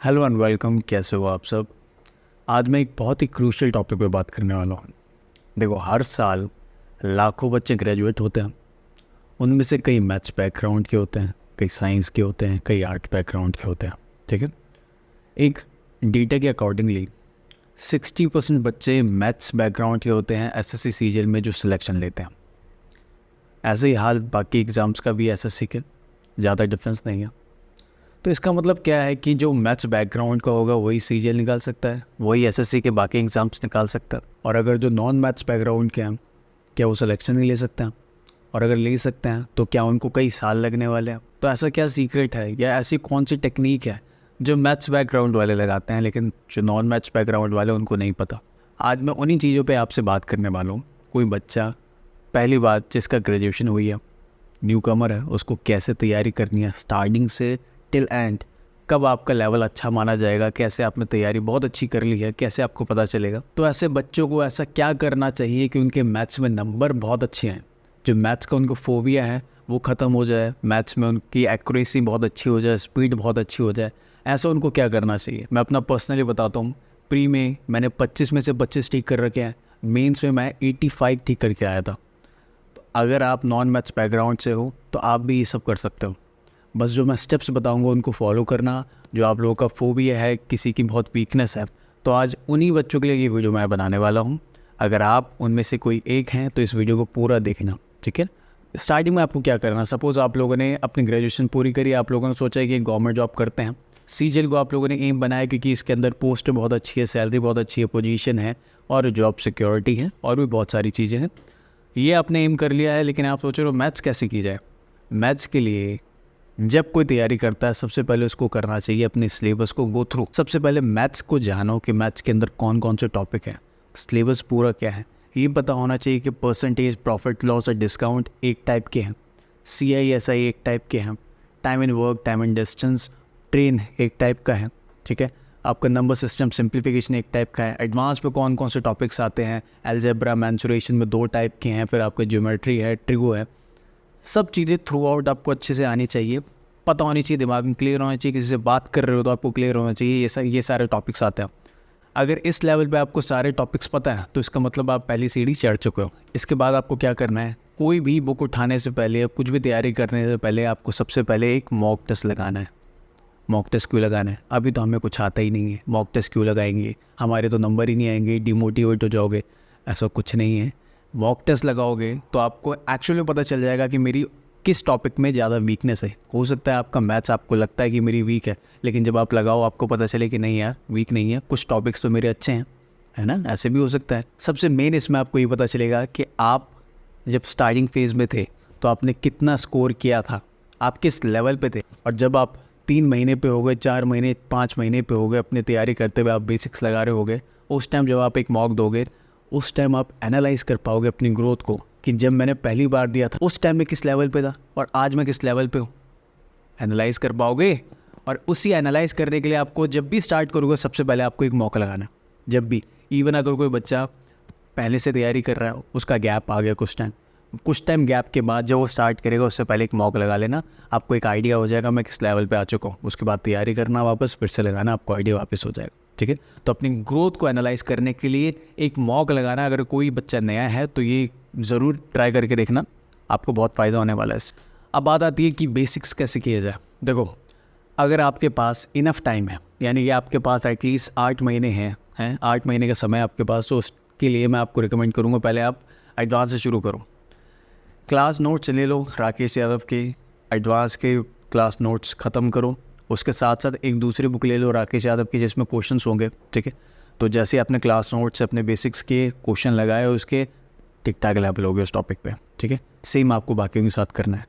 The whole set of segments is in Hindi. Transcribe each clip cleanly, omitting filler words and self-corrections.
Hello and welcome. कैसे हो आप सब। आज मैं एक बहुत ही क्रूशियल टॉपिक पे बात करने वाला हूँ। देखो, हर साल लाखों बच्चे ग्रेजुएट होते हैं। उनमें से कई मैथ्स बैकग्राउंड के होते हैं, कई साइंस के होते हैं, कई आर्ट बैकग्राउंड के होते हैं। ठीक है। एक डेटा के अकॉर्डिंगली 60% बच्चे मैथ्स बैकग्राउंड के होते हैं एसएससी सीजीएल में जो सिलेक्शन लेते हैं। ऐसे ही हाल बाकी एग्ज़ाम्स का भी एसएससी के, ज़्यादा डिफरेंस नहीं है। तो इसका मतलब क्या है कि जो मैथ्स बैकग्राउंड का होगा वही सीजीएल निकाल सकता है, वही एसएससी के बाकी एग्ज़ाम्स निकाल सकता है। और अगर जो नॉन मैथ्स बैकग्राउंड के हैं, क्या वो सिलेक्शन नहीं ले सकते हैं? और अगर ले सकते हैं तो क्या उनको कई साल लगने वाले हैं? तो ऐसा क्या सीक्रेट है या ऐसी कौन सी टेक्निक है जो मैथ्स बैकग्राउंड वाले लगाते हैं लेकिन जो नॉन मैथ्स बैकग्राउंड वाले उनको नहीं पता? आज मैं उन्हीं चीज़ों पर आपसे बात करने वाला हूँ। कोई बच्चा पहली बार जिसका ग्रेजुएशन हुई है, न्यू कमर है, उसको कैसे तैयारी करनी है स्टार्टिंग से टिल एंड, कब आपका लेवल अच्छा माना जाएगा, कैसे आपने तैयारी बहुत अच्छी कर ली है, कैसे आपको पता चलेगा। तो ऐसे बच्चों को ऐसा क्या करना चाहिए कि उनके मैथ्स में नंबर बहुत अच्छे हैं, जो मैथ्स का उनको फोबिया है वो ख़त्म हो जाए, मैथ्स में उनकी एक्यूरेसी बहुत अच्छी हो जाए, स्पीड बहुत अच्छी हो जाए। ऐसा उनको क्या करना चाहिए? मैं अपना पर्सनली बताता हूँ। प्री में मैंने 25 में से 25 ठीक कर रखे हैं, मेंस में मैं 85 ठीक करके आया था। तो अगर आप नॉन मैथ्स बैकग्राउंड से हो तो आप भी ये सब कर सकते हो। बस जो मैं स्टेप्स बताऊंगा उनको फॉलो करना। जो आप लोगों का फोबिया है, किसी की बहुत वीकनेस है, तो आज उन्हीं बच्चों के लिए ये वीडियो मैं बनाने वाला हूँ। अगर आप उनमें से कोई एक हैं तो इस वीडियो को पूरा देखना। ठीक है। स्टार्टिंग में आपको क्या करना, सपोज़ आप लोगों ने अपनी ग्रेजुएशन पूरी करी, आप लोगों ने सोचा है कि गवर्नमेंट जॉब करते हैं, सीजीएल को आप लोगों ने एम बनाया क्योंकि इसके अंदर पोस्ट बहुत अच्छी है, सैलरी बहुत अच्छी है, पोजीशन है और जॉब सिक्योरिटी है और भी बहुत सारी चीज़ें हैं। ये आपने एम कर लिया है, लेकिन आप सोच रहे हो मैथ्स कैसे की जाए। मैथ्स के लिए जब कोई तैयारी करता है सबसे पहले उसको करना चाहिए अपने सिलेबस को गो थ्रू। सबसे पहले मैथ्स को जानो कि मैथ्स के अंदर कौन कौन से टॉपिक हैं, सिलेबस पूरा क्या है। ये पता होना चाहिए कि परसेंटेज, प्रॉफिट लॉस और डिस्काउंट एक टाइप के हैं, CISI एक टाइप के हैं, time and work, time and distance, train एक टाइप का है। ठीक है। आपका नंबर सिस्टम सिंप्लीफिकेशन एक टाइप का है। एडवांस पे कौन कौन से टॉपिक्स आते हैं, अलजेब्रा, मेंसुरेशन में 2 टाइप के हैं, फिर आपका ज्योमेट्री है, ट्रिगो है। सब चीज़ें थ्रू आउट आपको अच्छे से आनी चाहिए, पता होनी चाहिए, दिमाग में क्लियर होना चाहिए। किसी से बात कर रहे हो तो आपको क्लियर होना चाहिए ये सारे टॉपिक्स आते हैं। अगर इस लेवल पे आपको सारे टॉपिक्स पता है तो इसका मतलब आप पहली सीढ़ी चढ़ चुके हो। इसके बाद आपको क्या करना है, कोई भी बुक उठाने से पहले या कुछ भी तैयारी करने से पहले आपको सबसे पहले एक मॉक टेस्ट लगाना है। मॉक टेस्ट क्यों लगाना है? अभी तो हमें कुछ आता ही नहीं है, मॉक टेस्ट क्यों लगाएंगे, हमारे तो नंबर ही नहीं आएंगे, डिमोटिवेट हो जाओगे। ऐसा कुछ नहीं है। मॉक टेस्ट लगाओगे तो आपको एक्चुअली पता चल जाएगा कि मेरी किस टॉपिक में ज़्यादा वीकनेस है। हो सकता है आपका मैथ्स आपको लगता है कि मेरी वीक है, लेकिन जब आप लगाओ आपको पता चले कि नहीं यार वीक नहीं है, कुछ टॉपिक्स तो मेरे अच्छे हैं, है ना। ऐसे भी हो सकता है। सबसे मेन इसमें आपको ये पता चलेगा कि आप जब स्टार्टिंग फेज़ में थे तो आपने कितना स्कोर किया था, आप किस लेवल पे थे। और जब आप 3 महीने पे हो गए, 4 महीने, 5 महीने पे हो गए अपनी तैयारी करते हुए, आप बेसिक्स लगा रहे होगे, उस टाइम जब आप एक मॉक दोगे उस टाइम आप एनालाइज कर पाओगे अपनी ग्रोथ को कि जब मैंने पहली बार दिया था उस टाइम में किस लेवल पे था और आज मैं किस लेवल पे हूँ। एनालाइज कर पाओगे। और उसी एनालाइज करने के लिए आपको जब भी स्टार्ट करोगे सबसे पहले आपको एक मौका लगाना है। जब भी, इवन अगर कोई बच्चा पहले से तैयारी कर रहा है, उसका गैप आ गया कुछ टाइम गैप के बाद जब वो स्टार्ट करेगा उससे पहले एक मौका लगा लेना, आपको एक आइडिया हो जाएगा मैं किस लेवल पे आ चुका हूँ। उसके बाद तैयारी करना, वापस फिर से लगाना, आपको आइडिया वापस हो जाएगा। ठीक है। तो अपनी ग्रोथ को एनालाइज करने के लिए एक मॉक लगाना, अगर कोई बच्चा नया है तो ये ज़रूर ट्राई करके देखना, आपको बहुत फ़ायदा होने वाला है। अब बात आती है कि बेसिक्स कैसे किए जाए। देखो, अगर आपके पास इनफ टाइम है, यानी कि आपके पास एटलीस्ट 8 महीने हैं 8 महीने का समय आपके पास, तो उसके लिए मैं आपको रिकमेंड करूँगा पहले आप एडवांस से शुरू करो। क्लास नोट्स ले लो राकेश यादव के, एडवांस के क्लास नोट्स ख़त्म करो। उसके साथ साथ एक दूसरी बुक ले लो राकेश यादव की जिसमें क्वेश्चंस होंगे। ठीक है। तो जैसे आपने क्लास नोट्स से अपने बेसिक्स के क्वेश्चन लगाए, उसके टिक टाक लेवल हो गए उस टॉपिक पे। ठीक है। सेम आपको बाकियों के साथ करना है।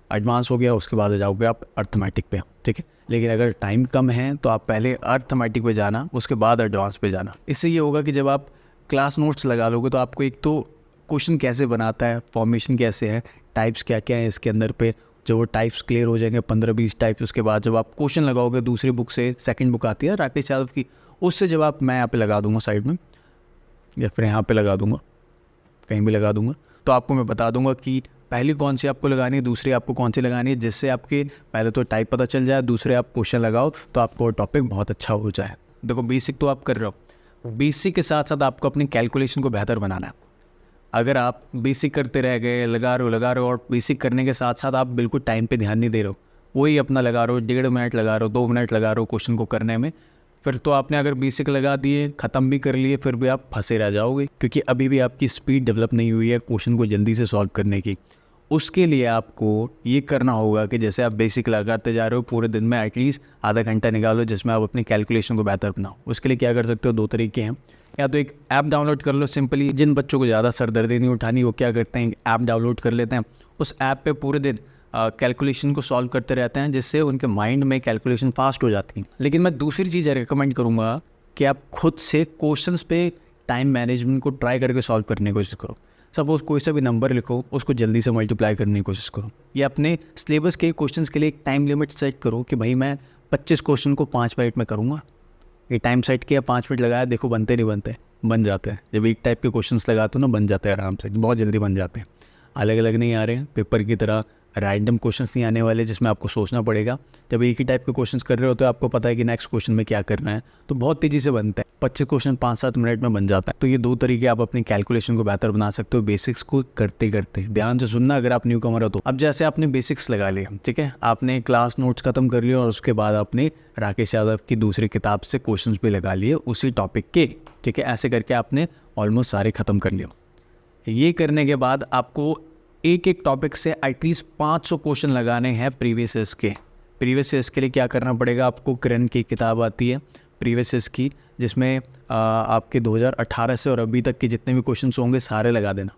एडवांस हो गया, उसके बाद जाओगे आप अर्थमेटिक पे। ठीक है। लेकिन अगर टाइम कम है तो आप पहले अर्थमेटिक पे जाना, उसके बाद एडवांस पे जाना। इससे ये होगा कि जब आप क्लास नोट्स लगा लोगे तो आपको एक तो क्वेश्चन कैसे बनाता है, फॉर्मेशन कैसे है, टाइप्स क्या क्या है इसके अंदर पे, जो वो टाइप्स क्लियर हो जाएंगे 15-20 टाइप्स। उसके बाद जब आप क्वेश्चन लगाओगे दूसरी बुक से, सेकंड बुक आती है राकेश यादव की, उससे जब आप, मैं यहाँ पे लगा दूंगा साइड में या फिर यहाँ पे लगा दूंगा, कहीं भी लगा दूंगा, तो आपको मैं बता दूंगा कि पहली कौन सी आपको लगानी है, दूसरी आपको कौन सी लगानी है, जिससे आपके पहले तो टाइप पता चल जाए, दूसरे आप क्वेश्चन लगाओ तो आपको टॉपिक बहुत अच्छा हो जाए। देखो बेसिक तो आप कर रहे हो, बेसिक के साथ साथ आपको अपनी कैलकुलेशन को बेहतर बनाना है। अगर आप बेसिक करते रह गए, लगा रहे हो और बेसिक करने के साथ साथ आप बिल्कुल टाइम पे ध्यान नहीं दे रहे हो, वही अपना लगा रहे हो, 1.5 मिनट लगा रहे हो, 2 मिनट लगा रहे हो क्वेश्चन को करने में, फिर तो आपने अगर बेसिक लगा दिए, ख़त्म भी कर लिए, फिर भी आप फंसे रह जाओगे, क्योंकि अभी भी आपकी स्पीड डेवलप नहीं हुई है क्वेश्चन को जल्दी से सॉल्व करने की। उसके लिए आपको ये करना होगा कि जैसे आप बेसिक लगाते जा रहे हो, पूरे दिन में एटलीस्ट आधा घंटा निकालो जिसमें आप अपनी कैलकुलेशन को बेहतर बनाओ। उसके लिए क्या कर सकते हो, 2 तरीके हैं। या तो एक ऐप डाउनलोड कर लो सिंपली। जिन बच्चों को ज़्यादा सरदर्दी नहीं उठानी, वो क्या करते हैं, ऐप डाउनलोड कर लेते हैं, उस ऐप पे पूरे दिन कैलकुलेशन को सॉल्व करते रहते हैं, जिससे उनके माइंड में कैलकुलेशन फास्ट हो जाती है। लेकिन मैं दूसरी चीज़ रिकमेंड करूँगा कि आप खुद से क्वेश्चंस पे टाइम मैनेजमेंट को ट्राई करके सॉल्व करने की कोशिश करो। सपोज कोई सा भी नंबर लिखो, उसको जल्दी से मल्टीप्लाई करने की कोशिश करो, या अपने सिलेबस के क्वेश्चंस के लिए एक टाइम लिमिट सेट करो कि भाई मैं 25 क्वेश्चन को 5 मिनट में करूँगा। ये टाइम सेट किया, 5 मिनट लगाया, देखो बनते नहीं बनते, बन जाते हैं। जब एक टाइप के क्वेश्चंस लगाते हो ना, बन जाते हैं आराम से, बहुत जल्दी बन जाते हैं। अलग अलग नहीं आ रहे हैं, पेपर की तरह रैंडम क्वेश्चंस नहीं आने वाले जिसमें आपको सोचना पड़ेगा। जब एक ही टाइप के क्वेश्चंस कर रहे हो तो आपको पता है कि नेक्स्ट क्वेश्चन में क्या करना है, तो बहुत तेज़ी से बनता है। 25 क्वेश्चन 5-7 मिनट में बन जाता है। तो ये 2 तरीके आप अपनी कैलकुलेशन को बेहतर बना सकते हो बेसिक्स को करते करते। ध्यान से सुनना अगर आप न्यू कमर हो तो। अब जैसे आपने बेसिक्स लगा लिए, ठीक है, आपने क्लास नोट्स खत्म कर लिया और उसके बाद आपने राकेश यादव की दूसरी किताब से क्वेश्चन भी लगा लिए उसी टॉपिक के, ठीक है। ऐसे करके आपने ऑलमोस्ट सारे ख़त्म कर लिए। ये करने के बाद आपको एक एक टॉपिक से एटलीस्ट 500 क्वेश्चन लगाने हैं प्रीवियस ईयर्स के। प्रीवियस ईयर्स के लिए क्या करना पड़ेगा, आपको किरण की किताब आती है प्रीवियस ईयर्स की, जिसमें आपके 2018 से और अभी तक के जितने भी क्वेश्चन होंगे सारे लगा देना।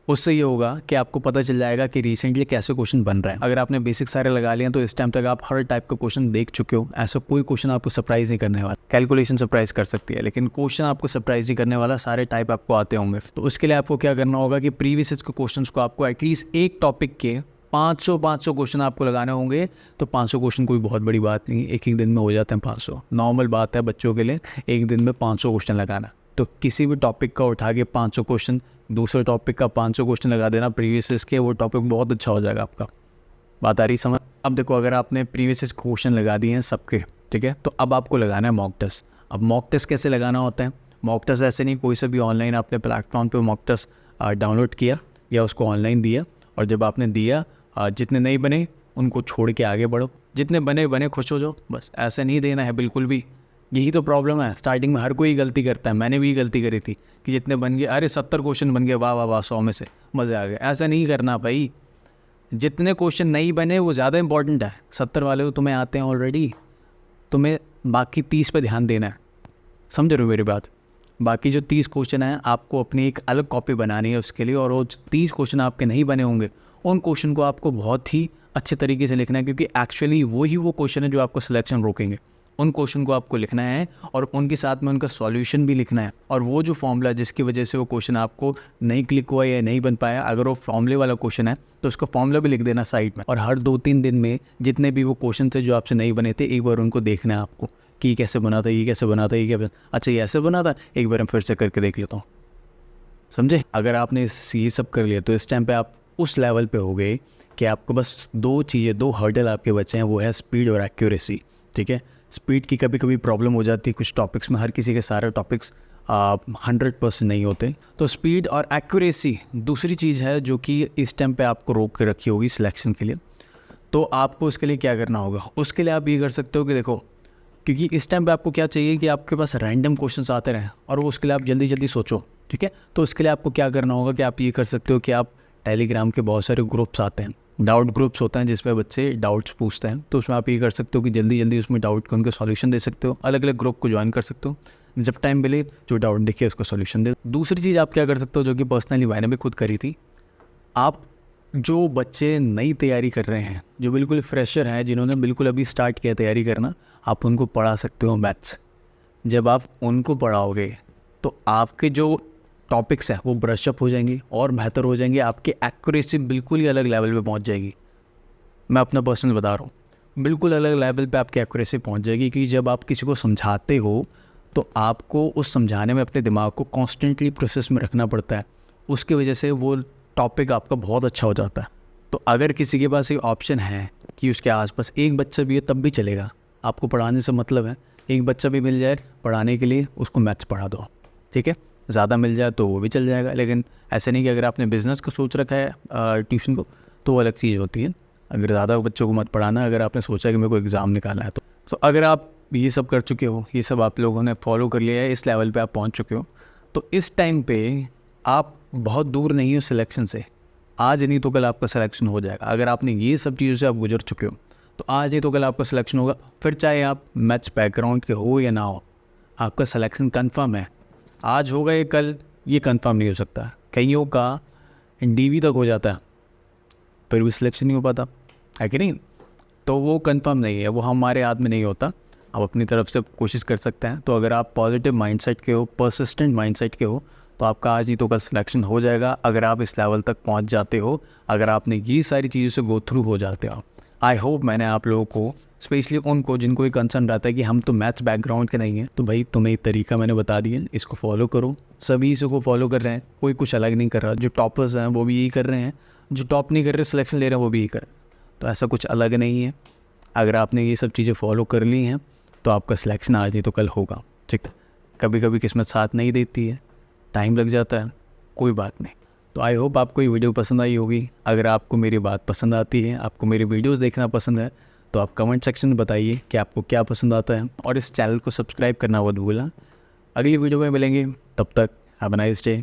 उससे ये होगा कि आपको पता चल जाएगा कि रिसेंटली कैसे क्वेश्चन बन रहे हैं। अगर आपने बेसिक सारे लगा लिए तो इस टाइम तक आप हर टाइप का क्वेश्चन देख चुके हो। ऐसा कोई क्वेश्चन आपको सरप्राइज नहीं करने वाला। कैलकुलेशन सरप्राइज कर सकती है, लेकिन क्वेश्चन आपको सरप्राइज नहीं करने वाला। सारे टाइप आपको आते होंगे। तो उसके लिए आपको क्या करना होगा कि प्रीवियस के क्वेश्चन को आपको एटलीस्ट एक टॉपिक के 500 क्वेश्चन आपको लगाने होंगे। तो 500 क्वेश्चन कोई बहुत बड़ी बात नहीं, एक दिन में हो जाते हैं 500। नॉर्मल बात है बच्चों के लिए एक दिन में 500 क्वेश्चन लगाना। तो किसी भी टॉपिक का उठा के 500 क्वेश्चन, दूसरे टॉपिक का 500 क्वेश्चन लगा देना प्रीवियस ईयर्स के, वो टॉपिक बहुत अच्छा हो जाएगा आपका। बात आ रही समझ। अब देखो, अगर आपने प्रीवियस ईयर्स क्वेश्चन लगा दिए हैं सबके, ठीक है, तो अब आपको लगाना है मॉक टेस्ट। अब मॉक टेस्ट कैसे लगाना होता है, मॉक टेस्ट ऐसे नहीं, कोई सा भी ऑनलाइन आपने प्लेटफॉर्म पे मॉक टेस्ट डाउनलोड किया या उसको ऑनलाइन दिया, और जब आपने दिया जितने नहीं बने उनको छोड़ के आगे बढ़ो, जितने बने खुश हो जाओ। बस ऐसे नहीं देना है बिल्कुल भी। यही तो प्रॉब्लम है, स्टार्टिंग में हर कोई गलती करता है। मैंने भी गलती करी थी कि जितने बन गए, अरे 70 क्वेश्चन बन गए, वाह वाह वाह, 100 में से मज़े आ गए। ऐसा नहीं करना भाई। जितने क्वेश्चन नहीं बने वो ज़्यादा इंपॉर्टेंट है। 70 वाले तो तुम्हें आते हैं ऑलरेडी, तुम्हें बाकी 30 पे ध्यान देना है। समझ रहे हो मेरी बात। बाकी जो 30 क्वेश्चन हैं आपको अपनी एक अलग कॉपी बनानी है उसके लिए, और वो 30 क्वेश्चन आपके नहीं बने होंगे, उन क्वेश्चन को आपको बहुत ही अच्छे तरीके से लिखना है, क्योंकि एक्चुअली वही वो क्वेश्चन है जो आपको सिलेक्शन रोकेंगे। उन क्वेश्चन को आपको लिखना है और उनके साथ में उनका सॉल्यूशन भी लिखना है। और वो जो फॉर्मूला जिसकी वजह से वो क्वेश्चन आपको नहीं क्लिक हुआ या नहीं बन पाया, अगर वो फॉर्मूले वाला क्वेश्चन है तो उसका फॉर्मूला भी लिख देना साइड में। और हर 2-3 दिन में जितने भी वो क्वेश्चन थे जो आपसे नहीं बने थे, एक बार उनको देखना है आपको कि कैसे बना था, ये कैसे बना था, ये क्या, अच्छा ये ऐसे बना था, एक बार मैं फिर से करके देख लेता हूँ। समझे। अगर आपने ये सब कर लिया तो इस टाइम पे आप उस लेवल पे हो गए कि आपको बस 2 हर्डल आपके बचे हैं, वो है स्पीड और एक्यूरेसी। ठीक है, स्पीड की कभी कभी प्रॉब्लम हो जाती है कुछ टॉपिक्स में, हर किसी के सारे टॉपिक्स 100% नहीं होते। तो स्पीड और एक्यूरेसी दूसरी चीज़ है जो कि इस टाइम पे आपको रोक के रखी होगी सिलेक्शन के लिए। तो आपको उसके लिए क्या करना होगा, उसके लिए आप ये कर सकते हो कि देखो, क्योंकि इस टाइम पे आपको क्या चाहिए कि आपके पास रैंडम क्वेश्चंस आते रहें और वो उसके लिए आप जल्दी जल्दी सोचो। ठीक है, तो उसके लिए आपको क्या करना होगा कि आप ये कर सकते हो कि आप टेलीग्राम के बहुत सारे ग्रुप्स आते हैं, डाउट ग्रुप्स होते हैं जिसमें बच्चे डाउट्स पूछते हैं। तो उसमें आप ये कर सकते हो कि जल्दी जल्दी उसमें डाउट के उनके सॉल्यूशन दे सकते हो। अलग अलग ग्रुप को ज्वाइन कर सकते हो, जब टाइम मिले जो डाउट दिखे उसको सॉल्यूशन दे। दूसरी चीज़ आप क्या कर सकते हो, जो कि पर्सनली मैंने भी खुद करी थी, आप जो बच्चे नई तैयारी कर रहे हैं, जो बिल्कुल फ्रेशर हैं, जिन्होंने बिल्कुल अभी स्टार्ट किया तैयारी करना, आप उनको पढ़ा सकते हो मैथ्स। जब आप उनको पढ़ाओगे तो आपके जो टॉपिक्स हैं वो ब्रश अप हो जाएंगे और बेहतर हो जाएंगे, आपकी एक्यूरेसी बिल्कुल ही अलग लेवल पे पहुंच जाएगी। मैं अपना पर्सनल बता रहा हूँ, बिल्कुल अलग लेवल पे आपकी एक्यूरेसी पहुंच जाएगी। क्योंकि जब आप किसी को समझाते हो तो आपको उस समझाने में अपने दिमाग को कॉन्स्टेंटली प्रोसेस में रखना पड़ता है, उसकी वजह से वो टॉपिक आपका बहुत अच्छा हो जाता है। तो अगर किसी के पास ये ऑप्शन है कि उसके आसपास एक बच्चा भी है तब भी चलेगा, आपको पढ़ाने से मतलब है, एक बच्चा भी मिल जाए पढ़ाने के लिए उसको मैथ्स पढ़ा दो, ठीक है। ज़्यादा मिल जाए तो वो भी चल जाएगा, लेकिन ऐसे नहीं कि अगर आपने बिज़नेस का सोच रखा है ट्यूशन को तो वो अलग चीज़ होती है। अगर ज़्यादा बच्चों को मत पढ़ाना, अगर आपने सोचा कि मेरे को एग्ज़ाम निकालना है तो अगर आप ये सब कर चुके हो, ये सब आप लोगों ने फॉलो कर लिया है, इस लेवल पे आप पहुंच चुके हो, तो इस टाइम पे आप बहुत दूर नहीं हो सिलेक्शन से। आज नहीं तो कल आपका सिलेक्शन हो जाएगा। अगर आपने ये सब चीज़ों से आप गुजर चुके हो तो आज नहीं तो कल आपका सिलेक्शन होगा। फिर चाहे आप मैथ्स बैकग्राउंड के हो या ना हो, आपका सिलेक्शन कन्फर्म है। आज होगा या कल ये कंफर्म नहीं हो सकता। कईयों का डीवी तक हो जाता है फिर भी सिलेक्शन नहीं हो पाता, है कि नहीं। तो वो कंफर्म नहीं है, वो हमारे हाथ में नहीं होता। आप अपनी तरफ से कोशिश कर सकते हैं। तो अगर आप पॉजिटिव माइंडसेट के हो, परसिस्टेंट माइंडसेट के हो, तो आपका आज नहीं तो कल सिलेक्शन हो जाएगा। अगर आप इस लेवल तक पहुंच जाते हो, अगर आपने ये सारी चीज़ों से गो थ्रू हो जाते हो। आई होप मैंने आप लोगों को, स्पेशली उनको जिनको ये कंसर्न रहता है कि हम तो मैथ्स बैकग्राउंड के नहीं हैं, तो भाई तुम्हें एक तरीका मैंने बता दिया, इसको फॉलो करो। सभी इसको फॉलो कर रहे हैं, कोई कुछ अलग नहीं कर रहा। जो टॉपर्स हैं वो भी यही कर रहे हैं, जो टॉप नहीं कर रहे सिलेक्शन ले रहे हैं वो भी यही कर रहे हैं। तो ऐसा कुछ अलग नहीं है। अगर आपने ये सब चीज़ें फॉलो कर ली हैं तो आपका सिलेक्शन आज नहीं तो कल होगा, ठीक है। कभी कभी किस्मत साथ नहीं देती है, टाइम लग जाता है, कोई बात नहीं। तो आई होप आपको ये वीडियो पसंद आई होगी। अगर आपको मेरी बात पसंद आती है, आपको मेरी वीडियोस देखना पसंद है, तो आप कमेंट सेक्शन में बताइए कि आपको क्या पसंद आता है, और इस चैनल को सब्सक्राइब करना मत भूलना। अगली वीडियो में मिलेंगे, तब तक हैव अ नाइस डे।